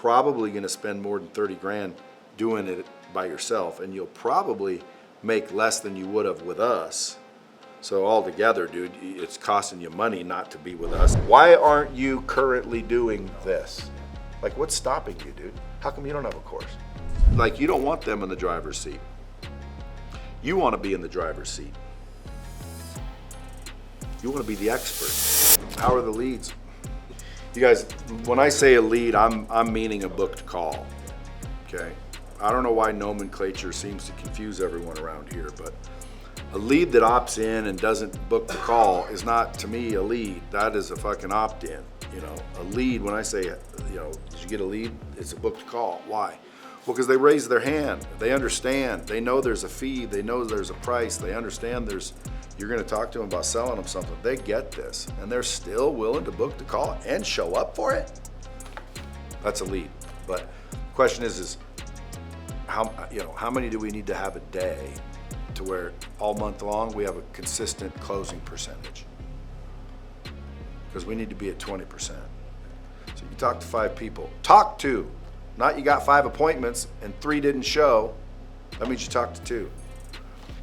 probably going to spend more than 30 grand doing it by yourself, and you'll probably make less than you would have with us. So altogether, dude, it's costing you money not to be with us. Why aren't you currently doing this? Like, what's stopping you, dude? How come you don't have a course? Like, you don't want them in the driver's seat. You want to be in the driver's seat. You want to be the expert. How are the leads? You guys, when I say a lead, I'm meaning a booked call, okay? I don't know why nomenclature seems to confuse everyone around here, but a lead that opts in and doesn't book the call is not, to me, a lead. That is a fucking opt-in, you know? A lead, when I say, you know, did you get a lead? It's a booked call. Why? Well, because they raise their hand. They understand. They know there's a fee. They know there's a price. They understand you're going to talk to them about selling them something. They get this, and they're still willing to book the call and show up for it. That's a lead. But the question is how many do we need to have a day to where all month long we have a consistent closing percentage? Because we need to be at 20%. So you talk to 5 people. Talk to, not you got 5 appointments and 3 didn't show. That means you talked to 2.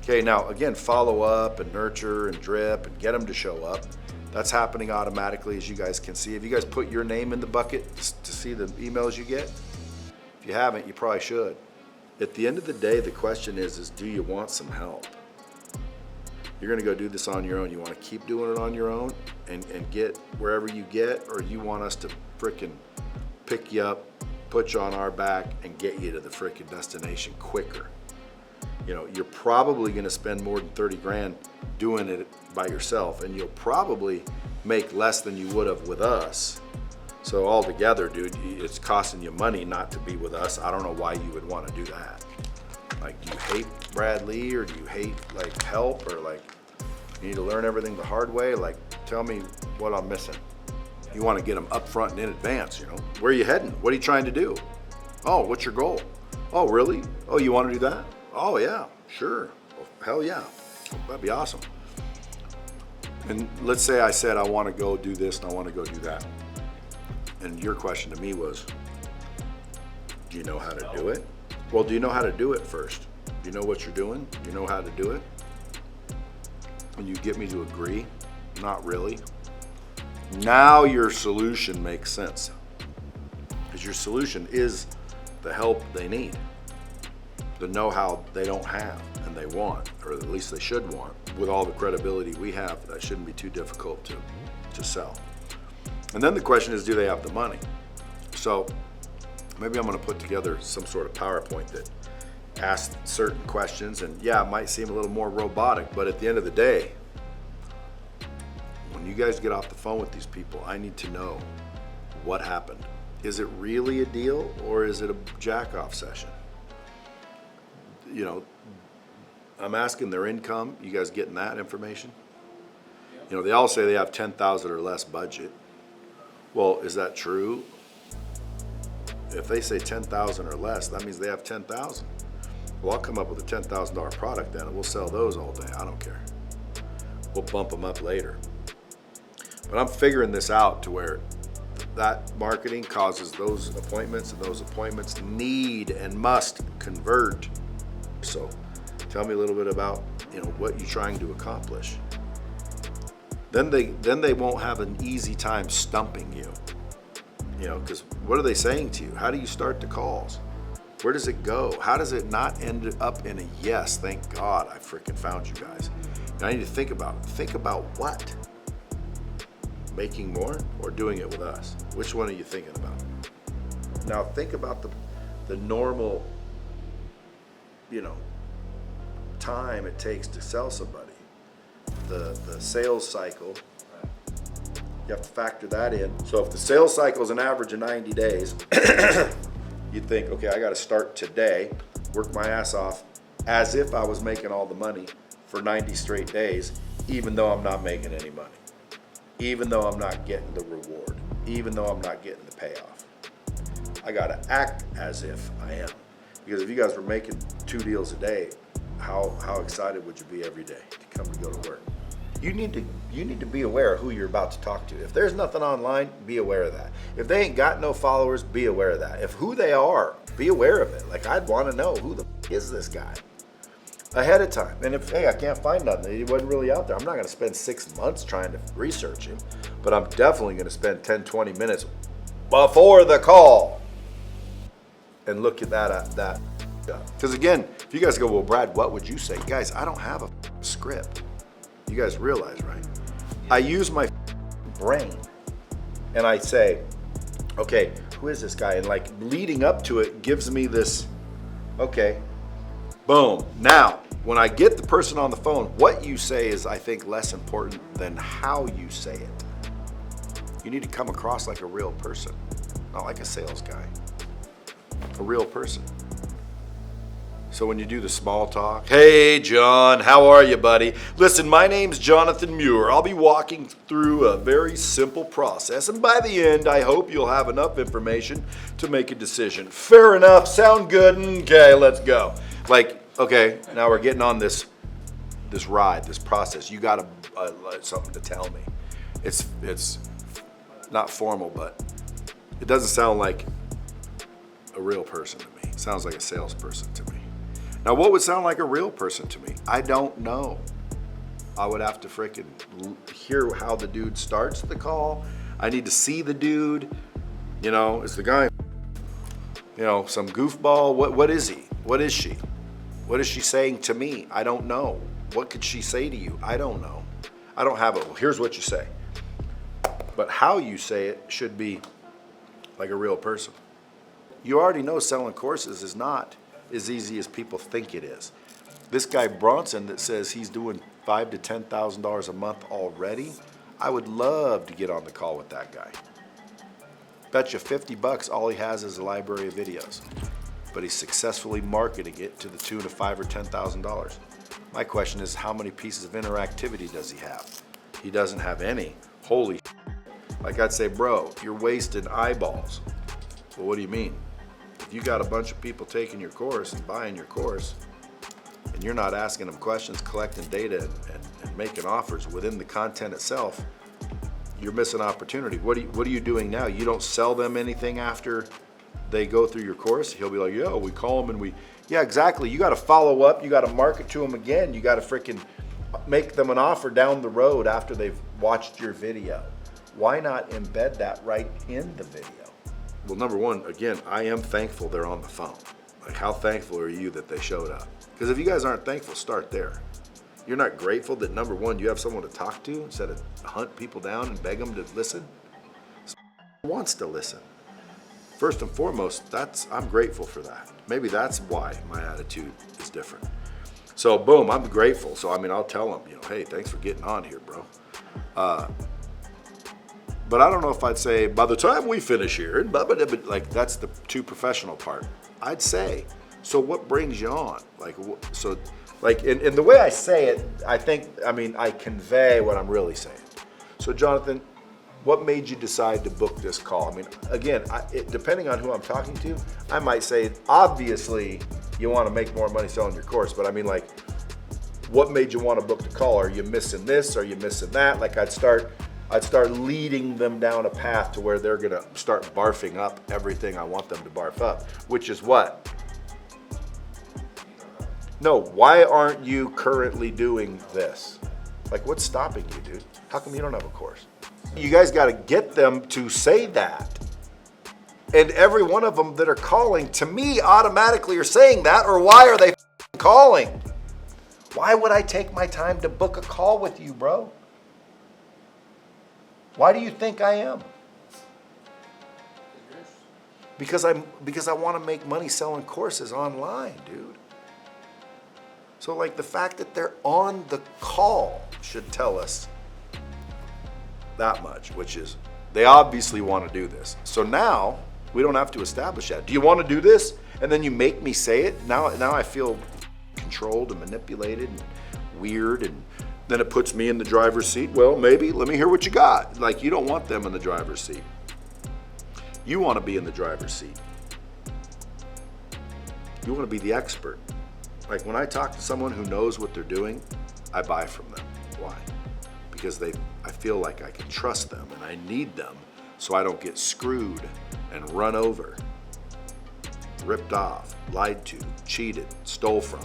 Okay, now again, follow up and nurture and drip and get them to show up. That's happening automatically, as you guys can see. Have you guys put your name in the bucket to see the emails you get? If you haven't, you probably should. At the end of the day, the question is do you want some help? You're gonna go do this on your own. You wanna keep doing it on your own and get wherever you get, or you want us to frickin' pick you up, put you on our back, and get you to the frickin' destination quicker? You know, you're probably gonna spend more than 30 grand doing it by yourself, and you'll probably make less than you would have with us. So altogether, dude, it's costing you money not to be with us. I don't know why you would want to do that. Like, do you hate Brad Lee, or do you hate like help, or like you need to learn everything the hard way? Like, tell me what I'm missing. You want to get them up front and in advance, you know? Where are you heading? What are you trying to do? Oh, what's your goal? Oh, really? Oh, you want to do that? Oh, yeah, sure. Well, hell yeah. That'd be awesome. And let's say I said I want to go do this and I want to go do that. And your question to me was, do you know how to do it? Well, do you know how to do it first? Do you know what you're doing? Do you know how to do it? And you get me to agree? Not really. Now your solution makes sense. Because your solution is the help they need, the know-how they don't have and they want, or at least they should want. With all the credibility we have, that shouldn't be too difficult to sell. And then the question is, do they have the money? So maybe I'm gonna put together some sort of PowerPoint that asks certain questions, and yeah, it might seem a little more robotic, but at the end of the day, when you guys get off the phone with these people, I need to know what happened. Is it really a deal, or is it a jack-off session? You know, I'm asking their income. You guys getting that information? You know, they all say they have 10,000 or less budget. Well, is that true? If they say 10,000 or less, that means they have 10,000. Well, I'll come up with a $10,000 product then, and we'll sell those all day. I don't care. We'll bump them up later. But I'm figuring this out to where that marketing causes those appointments, and those appointments need and must convert. So tell me a little bit about, you know, what you're trying to accomplish. Then they won't have an easy time stumping you. You know, because what are they saying to you? How do you start the calls? Where does it go? How does it not end up in a yes? Thank God I freaking found you guys. Now I need to think about it. Think about what? Making more or doing it with us? Which one are you thinking about? Now think about the normal, you know, time it takes to sell somebody. The sales cycle, you have to factor that in. So if the sales cycle is an average of 90 days, you'd think, okay, I got to start today, work my ass off as if I was making all the money for 90 straight days, even though I'm not making any money, even though I'm not getting the reward, even though I'm not getting the payoff. I got to act as if I am. Because if you guys were making 2 deals a day, how excited would you be every day to come to go to work? You need to be aware of who you're about to talk to. If there's nothing online, be aware of that. If they ain't got no followers, be aware of that. If who they are, be aware of it. Like, I'd want to know who the is this guy ahead of time. And if, hey, I can't find nothing, he wasn't really out there, I'm not going to spend 6 months trying to research him, but I'm definitely going to spend 10, 20 minutes before the call and look at that. Because again, if you guys go, well, Brad, what would you say? Guys, I don't have a script. You guys realize, right? I use my brain and I say, okay, who is this guy? And like leading up to it gives me this, okay, boom. Now, when I get the person on the phone, what you say is, I think, less important than how you say it. You need to come across like a real person, not like a sales guy, a real person. So when you do the small talk, hey John, how are you, buddy? Listen, my name's Jonathan Muir. I'll be walking through a very simple process, and by the end, I hope you'll have enough information to make a decision. Fair enough, sound good, okay, let's go. Like, okay, now we're getting on this ride, this process. You got something to tell me. It's not formal, but it doesn't sound like a real person to me. It sounds like a salesperson to me. Now, what would sound like a real person to me? I don't know. I would have to freaking hear how the dude starts the call. I need to see the dude. You know, is the guy, you know, some goofball? What is he? What is she? What is she saying to me? I don't know. What could she say to you? I don't know. I don't have it. Well, here's what you say. But how you say it should be like a real person. You already know selling courses is not as easy as people think it is. This guy Bronson that says he's doing $5,000 to $10,000 a month already, I would love to get on the call with that guy. Bet you $50 all he has is a library of videos, but he's successfully marketing it to the tune of $5,000 or $10,000. My question is, how many pieces of interactivity does he have? He doesn't have any. Holy shit. Like I'd say, bro, you're wasting eyeballs. Well, what do you mean? If you got a bunch of people taking your course and buying your course, and you're not asking them questions, collecting data, and making offers within the content itself, you're missing opportunity. What are you doing now? You don't sell them anything after they go through your course? He'll be like, yeah, we call them and yeah, exactly. You got to follow up. You got to market to them again. You got to freaking make them an offer down the road after they've watched your video. Why not embed that right in the video? Well, number one, again, I am thankful they're on the phone. Like, how thankful are you that they showed up? Because if you guys aren't thankful, start there. You're not grateful that, number one, you have someone to talk to instead of hunt people down and beg them to listen? Someone wants to listen. First and foremost, I'm grateful for that. Maybe that's why my attitude is different. So boom, I'm grateful. So I mean, I'll tell them, hey, thanks for getting on here, bro. But I don't know if I'd say, by the time we finish here, like that's the too professional part. I'd say, so what brings you on? In the way I say it, I convey what I'm really saying. So Jonathan, what made you decide to book this call? I mean, again, depending on who I'm talking to, I might say, obviously, you want to make more money selling your course, but I mean, like, what made you want to book the call? Are you missing this? Are you missing that? Like, I'd start leading them down a path to where they're gonna start barfing up everything I want them to barf up, which is what? No, why aren't you currently doing this? Like, what's stopping you, dude? How come you don't have a course? You guys gotta get them to say that. And every one of them that are calling, to me, automatically are saying that, or why are they calling? Why would I take my time to book a call with you, bro? Why do you think I am? Because I want to make money selling courses online, dude. So like the fact that they're on the call should tell us that much, which is they obviously want to do this. So now we don't have to establish that. Do you want to do this? And then you make me say it. Now I feel controlled and manipulated and weird, and then it puts me in the driver's seat. Well, maybe, let me hear what you got. Like, you don't want them in the driver's seat. You want to be in the driver's seat. You want to be the expert. Like, when I talk to someone who knows what they're doing, I buy from them. Why? because I feel like I can trust them and I need them so I don't get screwed and run over, ripped off, lied to, cheated, stole from.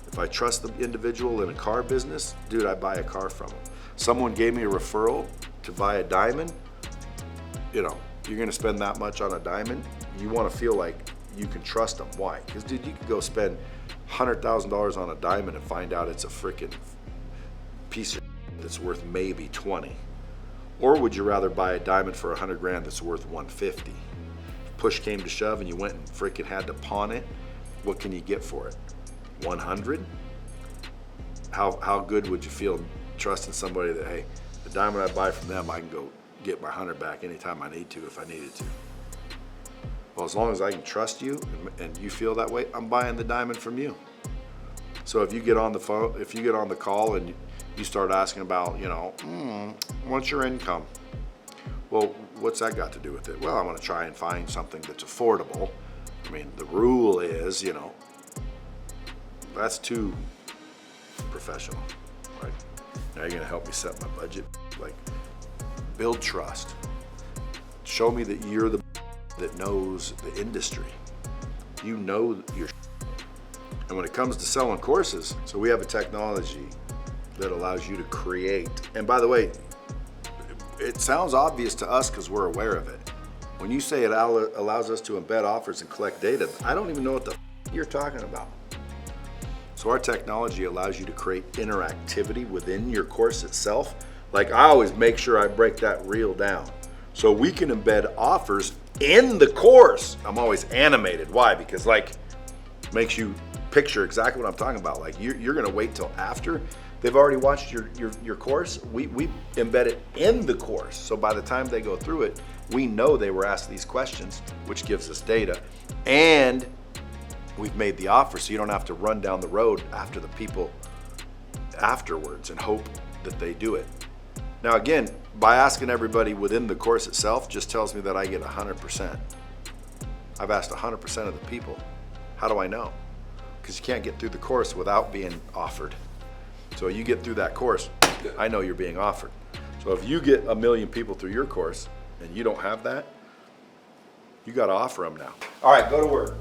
If I trust the individual in a car business, dude, I buy a car from them. Someone gave me a referral to buy a diamond, you know, you're gonna spend that much on a diamond, you wanna feel like you can trust them. Why? Because dude, you could go spend $100,000 on a diamond and find out it's a freaking piece of that's worth maybe 20. Or would you rather buy a diamond for 100 grand that's worth 150? If push came to shove and you went and freaking had to pawn it, what can you get for it? 100? How good would you feel trusting somebody that, hey, the diamond I buy from them, I can go get my 100 back anytime I need to if I needed to. Well, as long as I can trust you and you feel that way, I'm buying the diamond from you. So if you get on the phone, if you get on the call and you start asking about, you know, what's your income? Well, what's that got to do with it? Well, I'm going to try and find something that's affordable. I mean, the rule is, you know, that's too professional, right? Now you're going to help me set my budget. Like, build trust. Show me that you're the that knows the industry. You know your and when it comes to selling courses, so we have a technology that allows you to create. And by the way, it sounds obvious to us because we're aware of it. When you say it allows us to embed offers and collect data, I don't even know what the you're talking about. So our technology allows you to create interactivity within your course itself. Like, I always make sure I break that reel down. So we can embed offers in the course. I'm always animated. Why? Because like, makes you picture exactly what I'm talking about. Like you're gonna wait till after they've already watched your course. We embed it in the course. So by the time they go through it, we know they were asked these questions, which gives us data. And we've made the offer so you don't have to run down the road after the people afterwards and hope that they do it. Now again, by asking everybody within the course itself just tells me that I get 100%. I've asked 100% of the people. How do I know? Because you can't get through the course without being offered. So you get through that course, I know you're being offered. So if you get 1 million people through your course and you don't have that, you got to offer them now. All right, go to work.